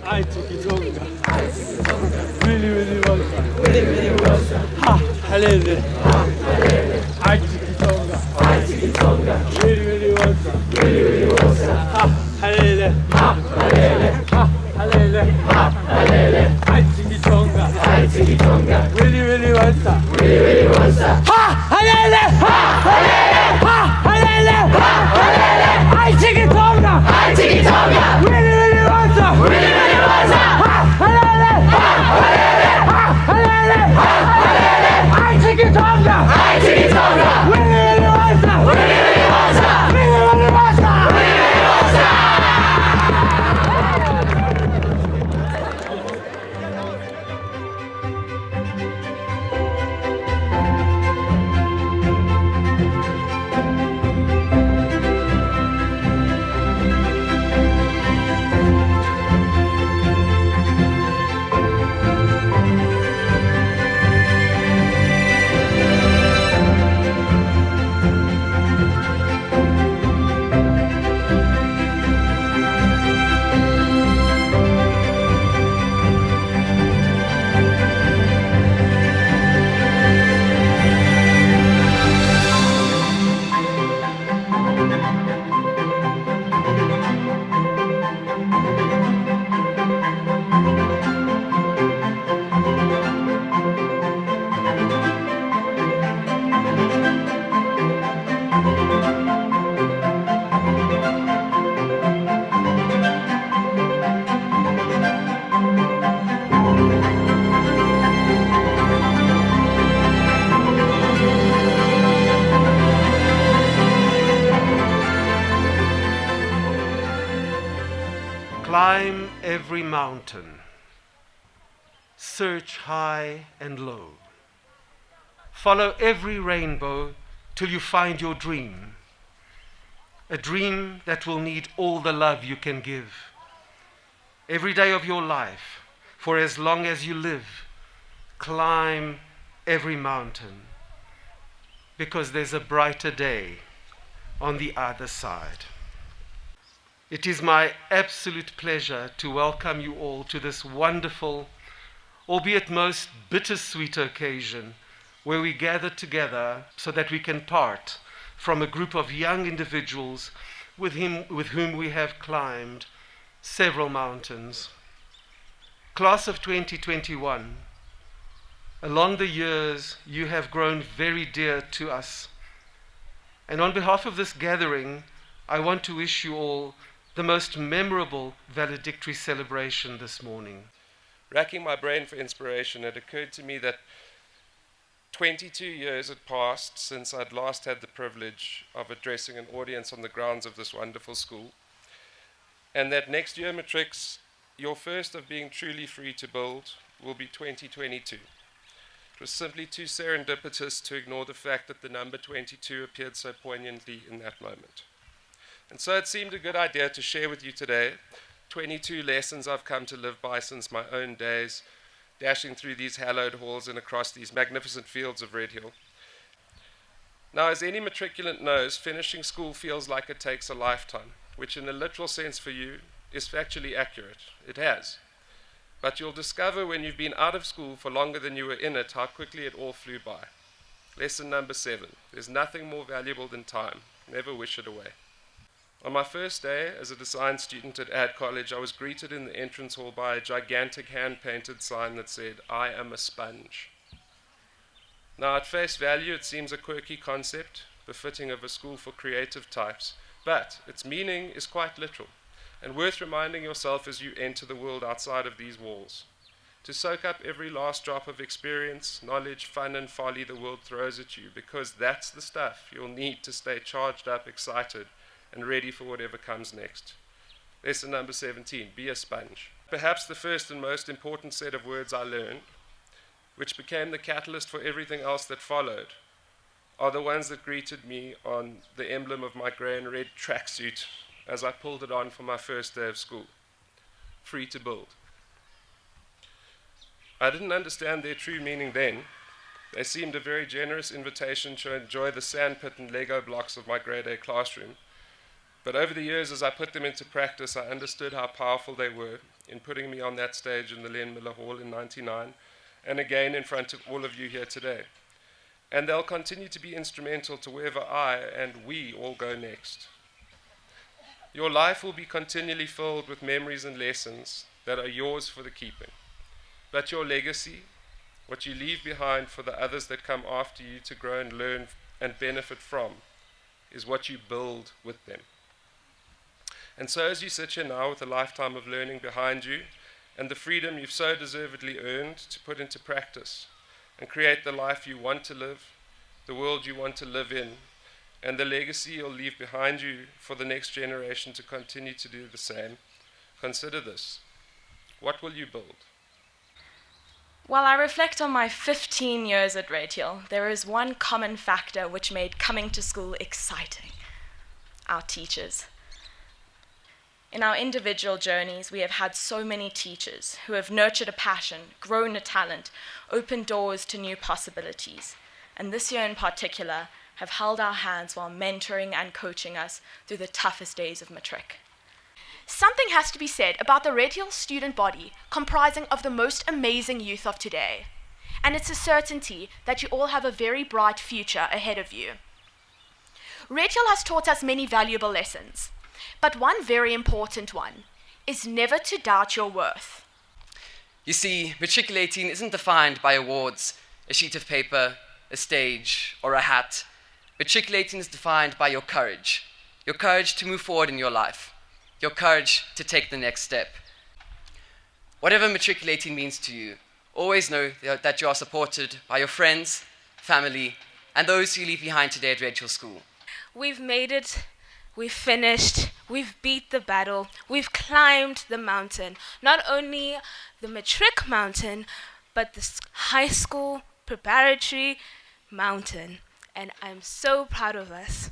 I took it longer. Really, really well. Really, really well. Ha, halele. I took it longer. Really, really well. Really, really well. Ha, halele. Ha, halele. I took it longer. Really, really well. Ha, halele. Ha, halele. I took it longer. Really, really well. Ha, halele. I take it longer. Really, really well. Really, really well. Climb every mountain, search high and low, follow every rainbow till you find your dream, a dream that will need all the love you can give. Every day of your life, for as long as you live, climb every mountain, because there's a brighter day on the other side. It is my absolute pleasure to welcome you all to this wonderful, albeit most bittersweet occasion where we gather together so that we can part from a group of young individuals with whom we have climbed several mountains. Class of 2021, along the years you have grown very dear to us. And on behalf of this gathering, I want to wish you all the most memorable valedictory celebration this morning. Racking my brain for inspiration, it occurred to me that 22 years had passed since I'd last had the privilege of addressing an audience on the grounds of this wonderful school, and that next year, matrics, your first of being truly free to build, will be 2022. It was simply too serendipitous to ignore the fact that the number 22 appeared so poignantly in that moment. And so it seemed a good idea to share with you today 22 lessons I've come to live by since my own days, dashing through these hallowed halls and across these magnificent fields of Red Hill. Now, as any matriculant knows, finishing school feels like it takes a lifetime, which in a literal sense for you is factually accurate. It has. But you'll discover when you've been out of school for longer than you were in it how quickly it all flew by. Lesson number 7. There's nothing more valuable than time. Never wish it away. On my first day as a design student at Ad College, I was greeted in the entrance hall by a gigantic hand-painted sign that said, "I am a sponge." Now, at face value, it seems a quirky concept, befitting of a school for creative types, but its meaning is quite literal, and worth reminding yourself as you enter the world outside of these walls. To soak up every last drop of experience, knowledge, fun, and folly the world throws at you, because that's the stuff you'll need to stay charged up, excited, and ready for whatever comes next. Lesson number 17, be a sponge. Perhaps the first and most important set of words I learned, which became the catalyst for everything else that followed, are the ones that greeted me on the emblem of my grey and red tracksuit as I pulled it on for my first day of school. Free to build. I didn't understand their true meaning then. They seemed a very generous invitation to enjoy the sandpit and Lego blocks of my grade A classroom. But over the years, as I put them into practice, I understood how powerful they were in putting me on that stage in the Len Miller Hall in '99, and again in front of all of you here today. And they'll continue to be instrumental to wherever I and we all go next. Your life will be continually filled with memories and lessons that are yours for the keeping. But your legacy, what you leave behind for the others that come after you to grow and learn and benefit from, is what you build with them. And so as you sit here now with a lifetime of learning behind you and the freedom you've so deservedly earned to put into practice and create the life you want to live, the world you want to live in, and the legacy you'll leave behind you for the next generation to continue to do the same, consider this. What will you build? While I reflect on my 15 years at Redhill, there is one common factor which made coming to school exciting: our teachers. In our individual journeys, we have had so many teachers who have nurtured a passion, grown a talent, opened doors to new possibilities, and this year in particular have held our hands while mentoring and coaching us through the toughest days of matric. Something has to be said about the Redhill student body comprising of the most amazing youth of today. And it's a certainty that you all have a very bright future ahead of you. Redhill has taught us many valuable lessons, but one very important one is never to doubt your worth. You see, matriculating isn't defined by awards, a sheet of paper, a stage, or a hat. Matriculating is defined by your courage to move forward in your life, your courage to take the next step. Whatever matriculating means to you, always know that you are supported by your friends, family, and those you leave behind today at Redhill School. We've made it, we've finished, we've beat the battle, we've climbed the mountain. Not only the matric mountain, but the high school preparatory mountain. And I'm so proud of us.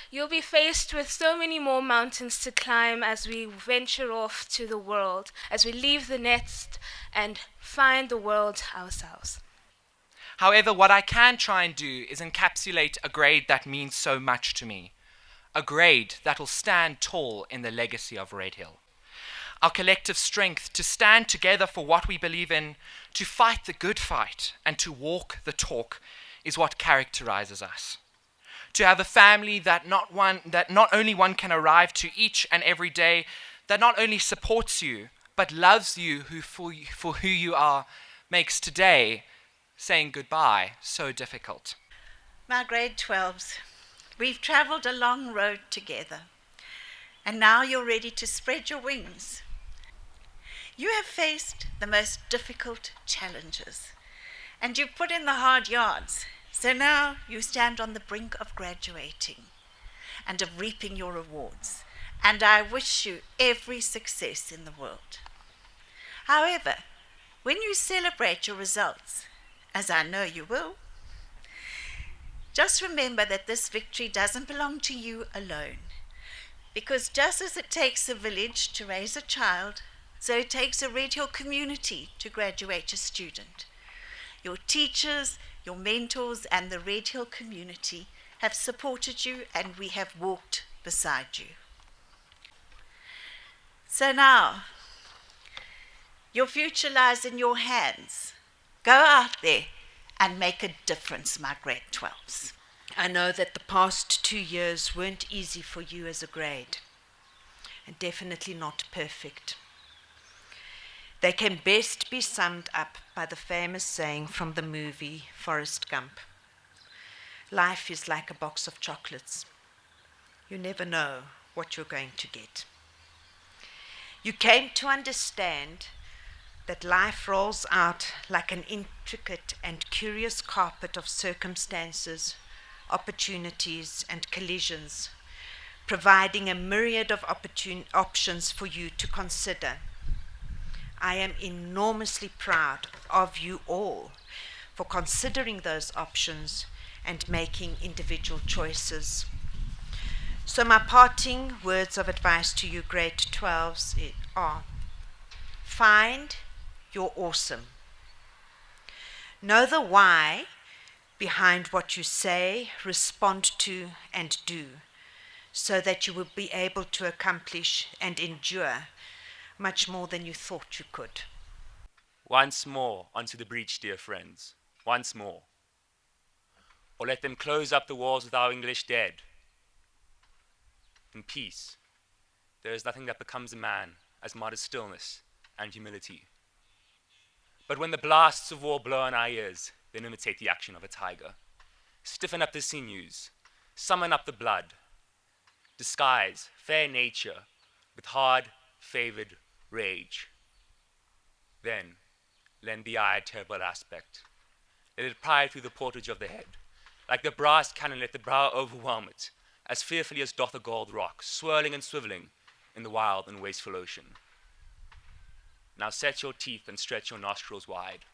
You'll be faced with so many more mountains to climb as we venture off to the world, as we leave the nest and find the world ourselves. However, what I can try and do is encapsulate a grade that means so much to me. A grade that will stand tall in the legacy of Redhill. Our collective strength to stand together for what we believe in, to fight the good fight, and to walk the talk is what characterizes us. To have a family that not only one can arrive to each and every day, that not only supports you, but loves you for who you are, makes today saying goodbye so difficult. My grade 12s, we've travelled a long road together, and now you're ready to spread your wings. You have faced the most difficult challenges, and you've put in the hard yards. So now you stand on the brink of graduating and of reaping your rewards, and I wish you every success in the world. However, when you celebrate your results, as I know you will, just remember that this victory doesn't belong to you alone, because just as it takes a village to raise a child, so it takes a Redhill community to graduate a student. Your teachers, your mentors, and the Redhill community have supported you, and we have walked beside you. So now, your future lies in your hands. Go out there and make a difference, my grade 12s. I know that the past 2 years weren't easy for you as a grade, and definitely not perfect. They can best be summed up by the famous saying from the movie Forrest Gump. Life is like a box of chocolates. You never know what you're going to get. You came to understand that life rolls out like an intricate and curious carpet of circumstances, opportunities, and collisions, providing a myriad of options for you to consider. I am enormously proud of you all for considering those options and making individual choices. So my parting words of advice to you grade 12s are: find your awesome. Know the why behind what you say, respond to, and do, so that you will be able to accomplish and endure much more than you thought you could. Once more onto the breach, dear friends, once more. Or let them close up the walls with our English dead. In peace, there is nothing that becomes a man as modest stillness and humility. But when the blasts of war blow in our ears, then imitate the action of a tiger. Stiffen up the sinews, summon up the blood, disguise fair nature with hard, favored rage. Then lend the eye a terrible aspect. Let it pry through the portage of the head. Like the brass cannon, let the brow overwhelm it, as fearfully as doth a gold rock, swirling and swiveling in the wild and wasteful ocean. Now set your teeth and stretch your nostrils wide.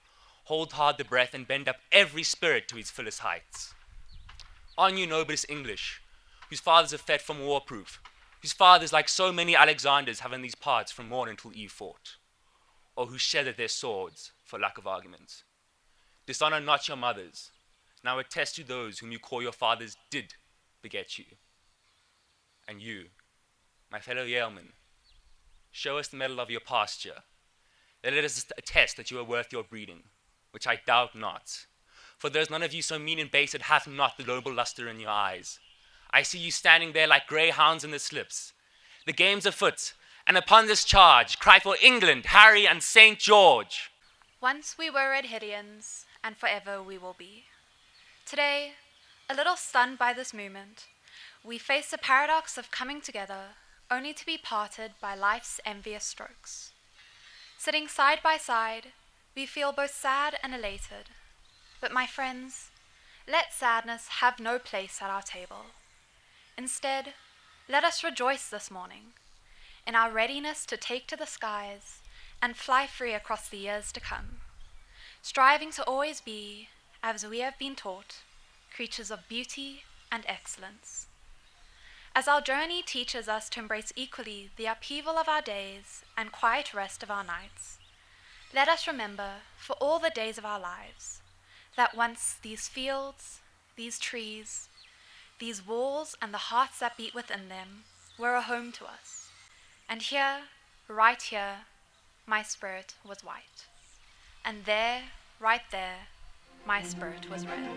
Hold hard the breath and bend up every spirit to its fullest heights. On you noblest English, whose fathers have fed from war-proof, whose fathers, like so many Alexanders, have in these parts from morn until eve fought, or who shedded their swords for lack of argument. Dishonor not your mothers. Now attest to those whom you call your fathers did beget you. And you, my fellow yeomen, show us the medal of your pasture. Let us attest that you are worth your breeding, which I doubt not. For there is none of you so mean and base that hath not the noble lustre in your eyes. I see you standing there like greyhounds in the slips. The game's afoot, and upon this charge, cry for England, Harry, and St. George. Once we were Red Hidians, and forever we will be. Today, a little stunned by this movement, we face the paradox of coming together only to be parted by life's envious strokes. Sitting side by side, we feel both sad and elated. But my friends, let sadness have no place at our table. Instead, let us rejoice this morning in our readiness to take to the skies and fly free across the years to come, striving to always be, as we have been taught, creatures of beauty and excellence. As our journey teaches us to embrace equally the upheaval of our days and quiet rest of our nights, let us remember for all the days of our lives that once these fields, these trees, these walls and the hearts that beat within them were a home to us. And here, right here, my spirit was white. And there, right there, my spirit was red.